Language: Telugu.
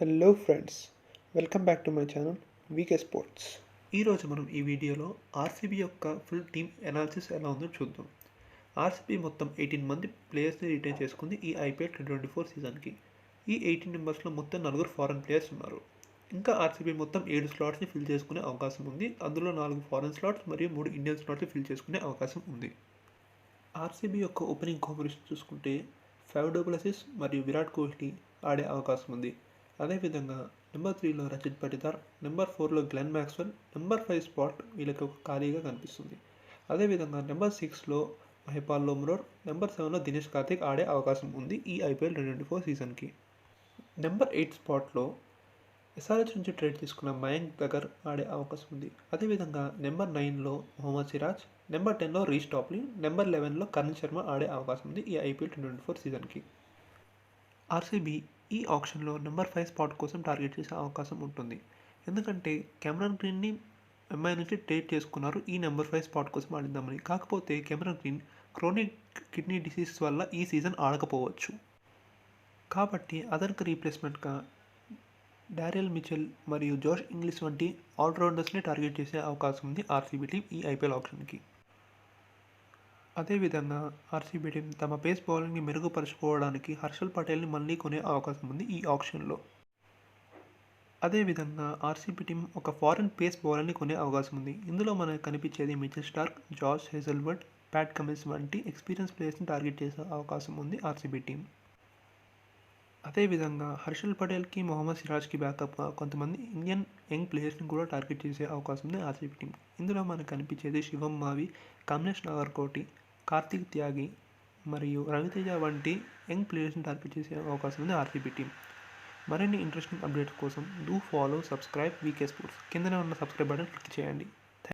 Hello friends, welcome back to my channel VK sports. ఈరోజు మనం ఈ వీడియోలో ఆర్సీబీ యొక్క ఫుల్ టీమ్ అనాలిసిస్ ఎలా ఉందో చూద్దాం. ఆర్సీబీ మొత్తం 18 మంది ప్లేయర్స్ని రిటైన్ చేసుకుంది ఈ ఐపీఎల్ 2024 సీజన్కి. ఈ 18 మెంబర్స్లో మొత్తం 4 ఫారెన్ ప్లేయర్స్ ఉన్నారు. ఇంకా ఆర్సీబీ మొత్తం 7 స్లాట్స్ని ఫిల్ చేసుకునే అవకాశం ఉంది. అందులో 4 ఫారెన్ స్లాట్స్ మరియు 3 ఇండియన్ స్లాట్స్ని ఫిల్ చేసుకునే అవకాశం ఉంది. ఆర్సీబీ యొక్క ఓపెనింగ్ కాంబినేషన్ చూసుకుంటే ఫైవ్ డబుల్ అసిస్ మరియు విరాట్ కోహ్లీ ఆడే అవకాశం ఉంది. అదేవిధంగా number 3లో Rachit Patidar, number 4లో Glenn Maxwell, number 5 spot వీళ్ళకి ఒక ఖాళీగా కనిపిస్తుంది. అదేవిధంగా నెంబర్ 6లో మహిపాల్ లోమ్రోర్, నెంబర్ 7లో దినేష్ కార్తిక్ ఆడే అవకాశం ఉంది ఈ ఐపీఎల్ 2024 సీజన్కి. నెంబర్ 8 స్పాట్లో ఎస్ఆర్హెచ్ నుంచి ట్రేడ్ తీసుకున్న మయాంక్ దగ్గర్ ఆడే అవకాశం ఉంది. అదేవిధంగా నెంబర్ 9లో మొహమ్మద్ సిరాజ్, నెంబర్ 10లో రీష్ టాప్లీ, నెంబర్ 11లో కరణ్ శర్మ ఆడే అవకాశం ఉంది ఈ ఐపీఎల్ 2024 సీజన్కి. ఆర్సీబీ ఈ ఆప్షన్లో నెంబర్ 5 స్పాట్ కోసం టార్గెట్ చేసే అవకాశం ఉంటుంది. ఎందుకంటే కెమెరాన్ గ్రీన్ని ఎంఐ నుంచి ట్రేడ్ చేసుకున్నారు ఈ నెంబర్ 5 స్పాట్ కోసం ఆడిద్దామని. కాకపోతే Cameron green chronic kidney disease వల్ల ఈ సీజన్ ఆడకపోవచ్చు. కాబట్టి అతనికి రీప్లేస్మెంట్గా డారెల్ మిచెల్ మరియు జోష్ ఇంగ్లిష్ వంటి ఆల్రౌండర్స్ని టార్గెట్ చేసే అవకాశం ఉంది ఆర్సీబీ టీం ఈ ఐపీఎల్ ఆప్షన్కి. అదేవిధంగా ఆర్సీబీ టీం తమ పేస్ బౌలింగ్ని మెరుగుపరుచుకోవడానికి హర్షల్ పటేల్ని మళ్ళీ కొనే అవకాశం ఉంది ఈ ఆప్షన్లో. అదేవిధంగా ఆర్సీబీ టీం ఒక ఫారెన్ పేస్ బౌలర్ని కొనే అవకాశం ఉంది. ఇందులో మనకు కనిపించేది Mitchell Starc, Josh Hazlewood, Pat Cummins వంటి ఎక్స్పీరియన్స్ ప్లేయర్స్ని టార్గెట్ చేసే అవకాశం ఉంది ఆర్సీబీ టీం. అదేవిధంగా హర్షల్ పటేల్కి, మొహమ్మద్ సిరాజ్కి బ్యాకప్గా కొంతమంది ఇండియన్ యంగ్ ప్లేయర్స్ని కూడా టార్గెట్ చేసే అవకాశం ఉంది ఆర్సీబీ టీం. ఇందులో మనకు కనిపించేది శివం మావి, కమలేష్ నాగర్కోటి, కార్తిక్ త్యాగి మరియు రవితేజ వంటి యంగ్ ప్లేయర్స్ని టార్గెట్ చేసే అవకాశం ఉంది ఆర్సీబీ టీం. మరిన్ని ఇంట్రెస్టింగ్ అప్డేట్స్ కోసం do follow, subscribe VK sports. కిందనే ఉన్న సబ్స్క్రైబ్ బటన్ క్లిక్ చేయండి.